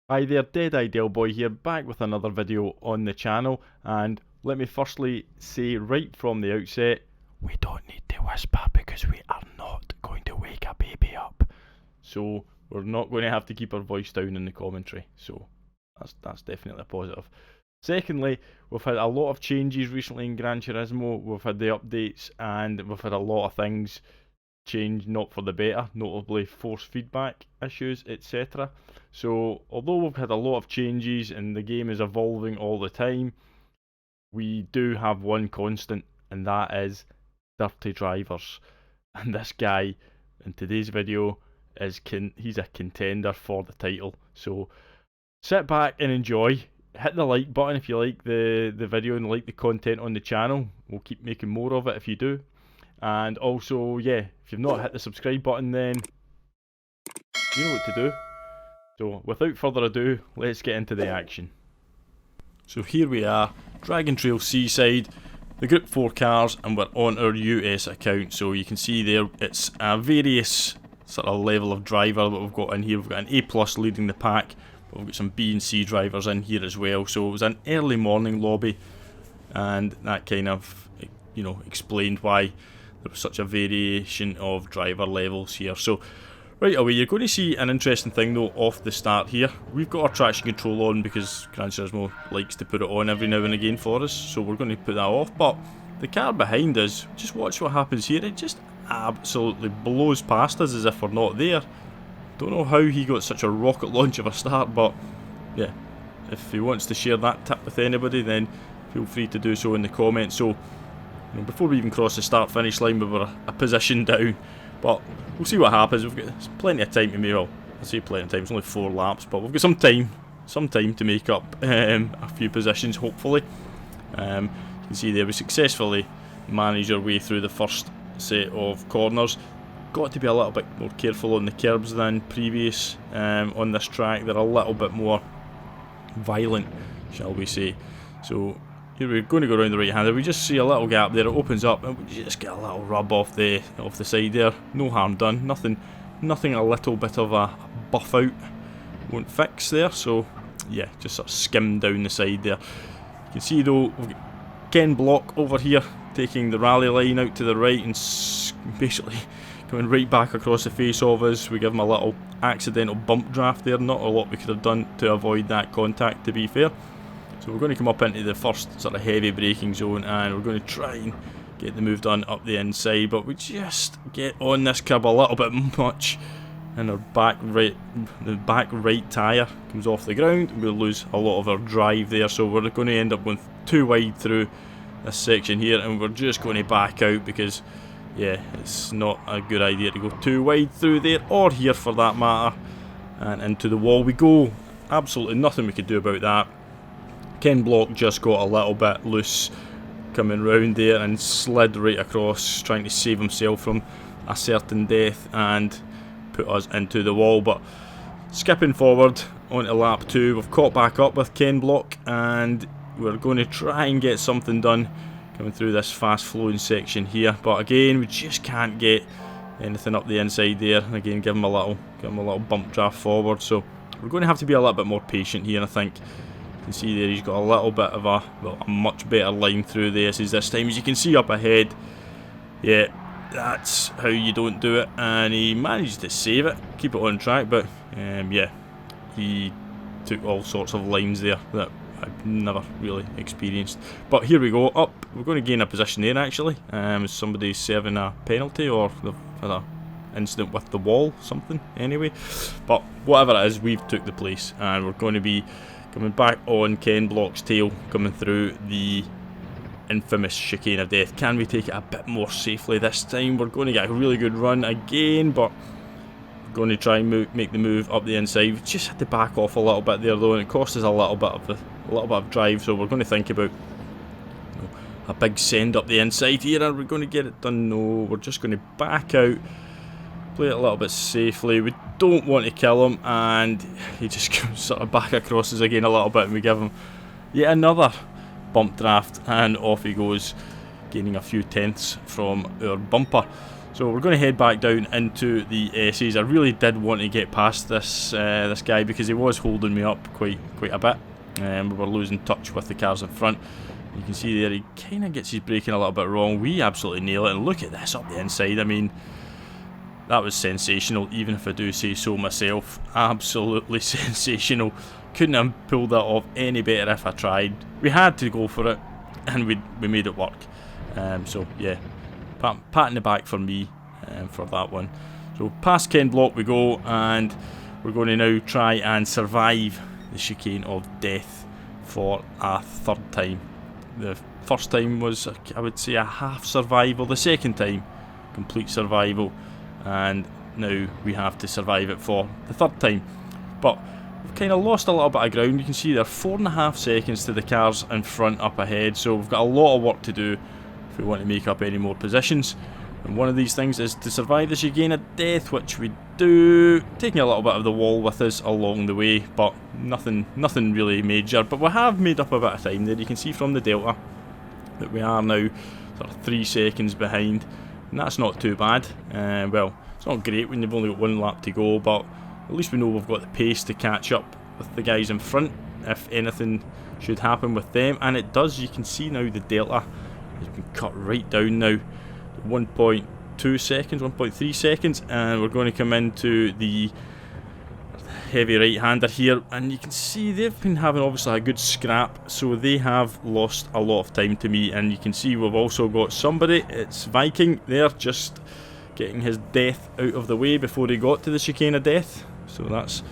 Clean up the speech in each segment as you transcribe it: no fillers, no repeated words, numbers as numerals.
Hi there, Dead Ideal Boy here, back with another video on the channel, and let me firstly say right from the outset, we don't need to whisper because we are not going to wake a baby up. So we're not going to have to keep our voice down in the commentary, so that's definitely a positive. Secondly, we've had a lot of changes recently in Gran Turismo. We've had the updates and we've had a lot of things change, not for the better, notably force feedback issues, etc. So although we've had a lot of changes and the game is evolving all the time, we do have one constant, and that is dirty drivers. And this guy in today's video he's a contender for the title. So sit back and enjoy. Hit the like button if you like the video and like the content on the channel. We'll keep making more of it if you do. And also, yeah, if you've not hit the subscribe button, then you know what to do. So without further ado, let's get into the action. So here we are, Dragon Trail Seaside, the Group 4 cars, and we're on our US account. So you can see there, it's a various sort of level of driver that we've got in here. We've got an A+ leading the pack, but we've got some B and C drivers in here as well. So it was an early morning lobby, and that kind of, you know, explained why there was such a variation of driver levels here. So right away, you're going to see an interesting thing though off the start here. We've got our traction control on because Gran Turismo likes to put it on every now and again for us, so we're going to put that off. But the car behind us, just watch what happens here. It just absolutely blows past us as if we're not there. Don't know how he got such a rocket launch of a start, but yeah, if he wants to share that tip with anybody, then feel free to do so in the comments. So before we even cross the start finish line, we were a position down, but we'll see what happens. We've got plenty of time to make, well, I say plenty of time, it's only 4 laps, but we've got some time to make up a few positions, hopefully. You can see there we successfully managed our way through the first set of corners. Got to be a little bit more careful on the curbs than previous on this track. They're a little bit more violent, shall we say. So here we're going to go around the right hander. We just see a little gap there. It opens up, and we just get a little rub off the side there. No harm done. Nothing. A little bit of a buff out won't fix there. So yeah, just sort of skim down the side there. You can see though we've got Ken Block over here taking the rally line out to the right and basically coming right back across the face of us. We give him a little accidental bump draft there. Not a lot we could have done to avoid that contact, to be fair. So we're going to come up into the first sort of heavy braking zone, and we're going to try and get the move done up the inside, but we just get on this curb a little bit much, and our back right tyre comes off the ground. We'll lose a lot of our drive there, so we're going to end up going too wide through this section here, and we're just going to back out because, yeah, it's not a good idea to go too wide through there, or here for that matter, and into the wall we go. Absolutely nothing we could do about that. Ken Block just got a little bit loose coming round there and slid right across, trying to save himself from a certain death and put us into the wall. But skipping forward onto lap 2, we've caught back up with Ken Block, and we're going to try and get something done coming through this fast flowing section here. But again, we just can't get anything up the inside there. Again, give him a little bump draft forward. So we're going to have to be a little bit more patient here, I think. You can see there he's got a little bit of a much better line through the S's this time. As you can see up ahead, yeah, that's how you don't do it, and he managed to save it, keep it on track, but yeah, he took all sorts of lines there that I've never really experienced. But here we go, up, we're going to gain a position there actually. Somebody's serving a penalty, or they've had an incident with the wall, something anyway. But whatever it is, we've took the place, and we're going to be coming back on Ken Block's tail, coming through the infamous chicane of death. Can we take it a bit more safely this time? We're going to get a really good run again, but we're going to try and make the move up the inside. We just had to back off a little bit there though, and it cost us a little bit of drive. So we're going to think about, you know, a big send up the inside here. Are we going to get it done? No, we're just going to back out, play it a little bit safely. We don't want to kill him, and he just comes sort of back across us again a little bit, and we give him yet another bump draft, and off he goes, gaining a few tenths from our bumper. So we're going to head back down into the S's. I really did want to get past this this guy because he was holding me up quite a bit. We were losing touch with the cars in front. You can see there he kind of gets his braking a little bit wrong. We absolutely nail it, and look at this up the inside. I mean, that was sensational, even if I do say so myself. Absolutely sensational. Couldn't have pulled that off any better if I tried. We had to go for it, and we made it work. So yeah, pat in the back for me for that one. So past Ken Block we go, and we're going to now try and survive the chicane of death for a third time. The first time was, I would say, a half survival. The second time, complete survival. And now we have to survive it for the third time. But we've kind of lost a little bit of ground. You can see there 4.5 seconds to the cars in front up ahead. So we've got a lot of work to do if we want to make up any more positions. And one of these things is to survive the chicane of death, which we do, taking a little bit of the wall with us along the way, but nothing really major. But we have made up a bit of time there. You can see from the delta that we are now sort of 3 seconds behind, and that's not too bad. Well, it's not great when you've only got 1 lap to go, but at least we know we've got the pace to catch up with the guys in front if anything should happen with them, and it does. You can see now the delta has been cut right down now. 1.2 seconds, 1.3 seconds, and we're going to come into the heavy right-hander here, and you can see they've been having obviously a good scrap, so they have lost a lot of time to me. And you can see we've also got somebody, it's Viking there, just getting his death out of the way before he got to the chicane of death. So that's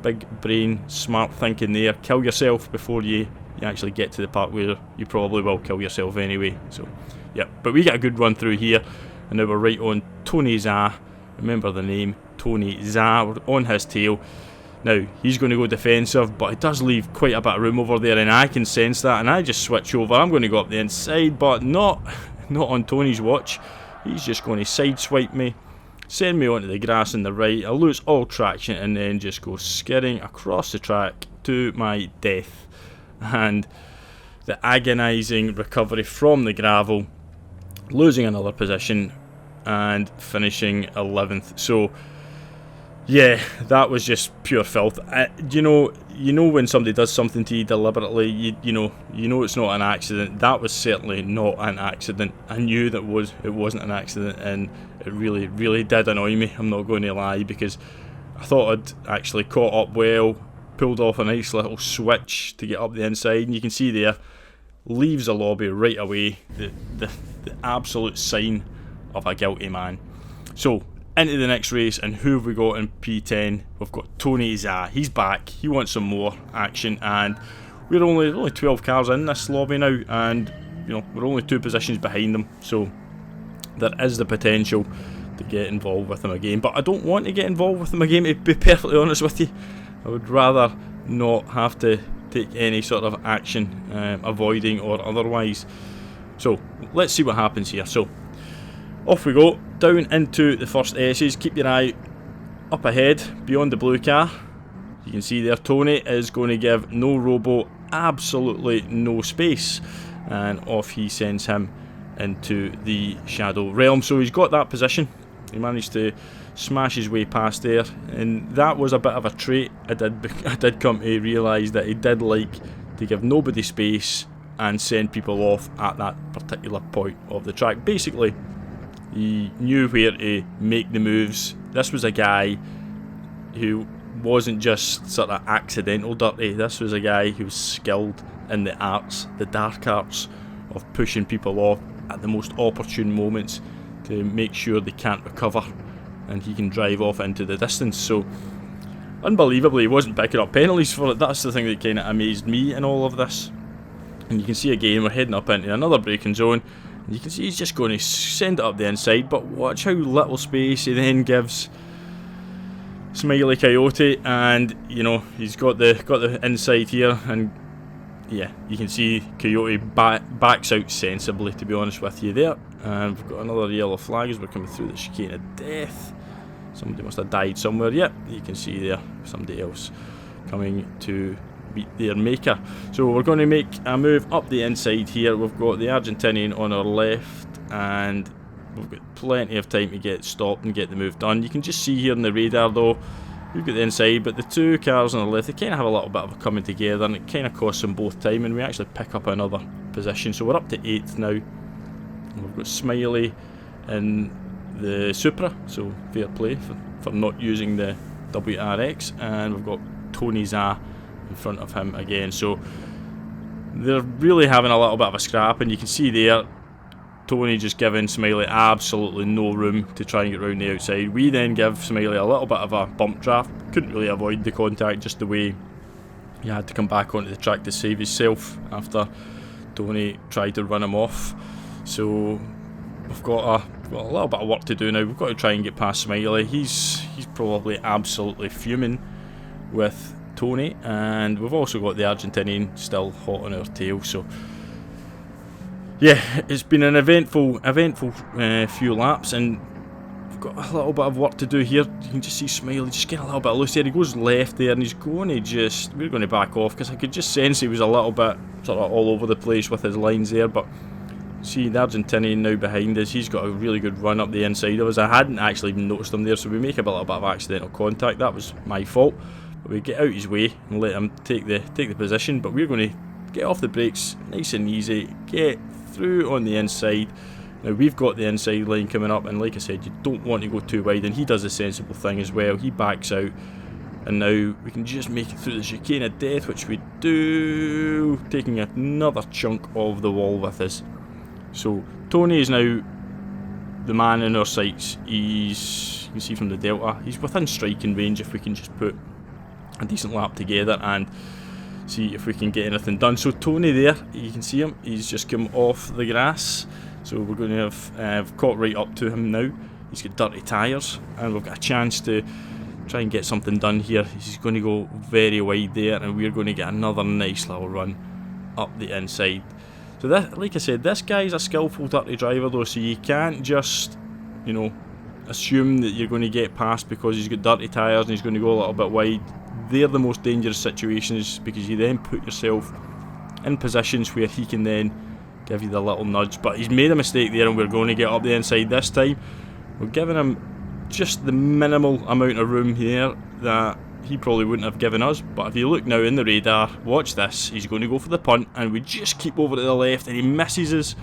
big brain, smart thinking there. Kill yourself before you actually get to the part where you probably will kill yourself anyway. So yeah, but we get a good run through here, and now we're right on Tony Zah. Remember the name, Tony Zah. We're on his tail. Now, he's going to go defensive, but it does leave quite a bit of room over there, and I can sense that, and I just switch over. I'm going to go up the inside, but not on Tony's watch. He's just going to sideswipe me, send me onto the grass on the right. I lose all traction, and then just go skidding across the track to my death. And the agonising recovery from the gravel, losing another position and finishing 11th. So yeah, that was just pure filth. You know when somebody does something to you deliberately, you know it's not an accident. That was certainly not an accident. I knew that it wasn't an accident, and it really did annoy me, I'm not going to lie, because I thought I'd actually caught up well, pulled off a nice little switch to get up the inside, and you can see there, leaves the lobby right away, the absolute sign of a guilty man. So into the next race, and who have we got in P10? We've got Tony Zah. He's back, he wants some more action, and we're only 12 cars in this lobby now, and we're only 2 positions behind them, so there is the potential to get involved with him again. But I don't want to get involved with him again, to be perfectly honest with you. I would rather not have to take any sort of action, avoiding or otherwise. So let's see what happens here. So off we go, down into the first S's. Keep your eye up ahead, beyond the blue car. You can see there Tony is going to give no robo absolutely no space, and off he sends him into the shadow realm. So he's got that position. He managed to smash his way past there, and that was a bit of a trait. I did come to realise that he did like to give nobody space and send people off at that particular point of the track. Basically, he knew where to make the moves. This was a guy who wasn't just sort of accidental dirty. This was a guy who was skilled in the arts, the dark arts of pushing people off at the most opportune moments to make sure they can't recover and he can drive off into the distance. So unbelievably, he wasn't picking up penalties for it. That's the thing that kind of amazed me in all of this. And you can see again we're heading up into another braking zone, and you can see he's just going to send it up the inside, but watch how little space he then gives Smiley Coyote, and he's got the inside here, and yeah, you can see Coyote backs out sensibly, to be honest with you there. And we've got another yellow flag as we're coming through the chicane of death. Somebody must have died somewhere. Yep, you can see there somebody else coming to meet their maker. So we're going to make a move up the inside here. We've got the Argentinian on our left, and we've got plenty of time to get stopped and get the move done. You can just see here in the radar though, we've got the inside, but the two cars on the left, they kind of have a little bit of a coming together, and it kind of costs them both time, and we actually pick up another position. So we're up to 8th now. And we've got Smiley in the Supra, so fair play for not using the WRX, and we've got Tony Za in front of him again. So they're really having a little bit of a scrap, and you can see there Tony just giving Smiley absolutely no room to try and get round the outside. We then give Smiley a little bit of a bump draft. Couldn't really avoid the contact, just the way he had to come back onto the track to save himself after Tony tried to run him off. So we've got a little bit of work to do now. We've got to try and get past Smiley. He's probably absolutely fuming with Tony, and we've also got the Argentinian still hot on our tail. So yeah, it's been an eventful few laps, and we've got a little bit of work to do here. You can just see Smiley just getting a little bit loose there. He goes left there, and he's going to we're going to back off, because I could just sense he was a little bit sort of all over the place with his lines there. But see, the Argentinian now behind us, he's got a really good run up the inside of us. I hadn't actually even noticed him there, so we make a little bit of accidental contact. That was my fault, but we get out his way and let him take the position. But we're going to get off the brakes nice and easy, get through on the inside. Now we've got the inside line coming up, and like I said, you don't want to go too wide, and he does the sensible thing as well. He backs out, and now we can just make it through the chicane of death, which we do, taking another chunk of the wall with us. So Tony is now the man in our sights. You can see from the Delta, he's within striking range if we can just put a decent lap together and see if we can get anything done. So Tony there, you can see him, he's just come off the grass, so we're going to have caught right up to him now. He's got dirty tyres, and we've got a chance to try and get something done here. He's going to go very wide there, and we're going to get another nice little run up the inside. So this, like I said, this guy's a skillful dirty driver though, so you can't just, you know, assume that you're going to get past because he's got dirty tyres and he's going to go a little bit wide. They're the most dangerous situations, because you then put yourself in positions where he can then give you the little nudge. But he's made a mistake there, and we're going to get up the inside this time. We're giving him just the minimal amount of room here that he probably wouldn't have given us. But if you look now in the radar, watch this, he's going to go for the punt, and we just keep over to the left, and he misses us.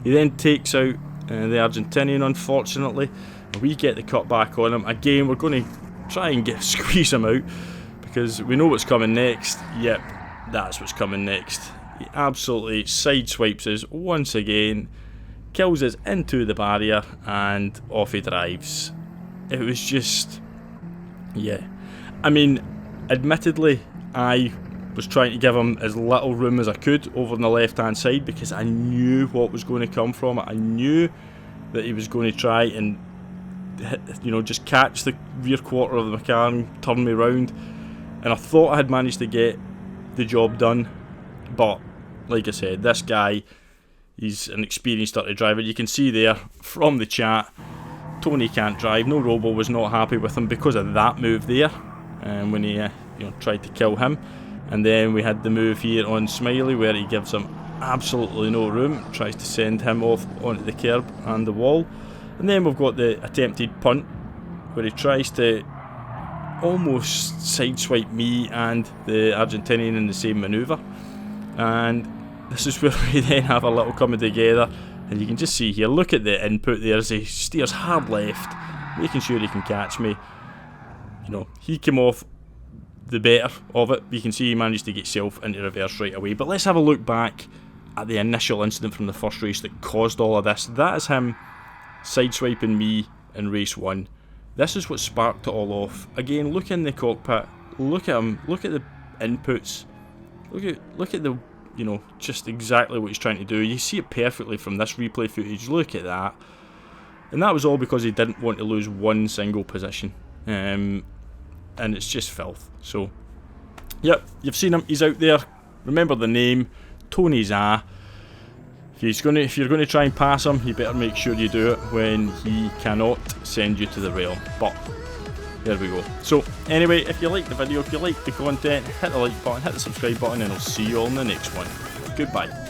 He then takes out the Argentinian, unfortunately. We get the cut back on him. Again, we're going to try and squeeze him out, because we know what's coming next. Yep, that's what's coming next. He absolutely sideswipes us once again, kills us into the barrier, and off he drives. It was just, yeah. I mean, admittedly, I was trying to give him as little room as I could over on the left hand side, because I knew what was going to come from it. I knew that he was going to try and, you know, just catch the rear quarter of the car and turn me round. And I thought I had managed to get the job done, but like I said, this guy, he's an experienced dirty driver. You can see there from the chat, Tony can't drive. No Robo was not happy with him because of that move there, and when he tried to kill him. And then we had the move here on Smiley where he gives him absolutely no room, tries to send him off onto the curb and the wall. And then we've got the attempted punt where he tries to almost sideswipe me and the Argentinian in the same manoeuvre, and this is where we then have a little coming together. And you can just see here, look at the input there as he steers hard left, making sure he can catch me. You know, he came off the better of it. You can see he managed to get himself into reverse right away. But let's have a look back at the initial incident from the first race that caused all of this. That is him sideswiping me in race 1. This is what sparked it all off. Again, look in the cockpit, look at him, look at the inputs, look at the, you know, just exactly what he's trying to do. You see it perfectly from this replay footage. Look at that. And that was all because he didn't want to lose one single position. And it's just filth. So, yep, you've seen him. He's out there. Remember the name, Tony Za. If you're going to try and pass him, you better make sure you do it when he cannot send you to the rail. But there we go. So anyway, if you like the video, if you like the content, hit the like button, hit the subscribe button, and I'll see you all in the next one. Goodbye.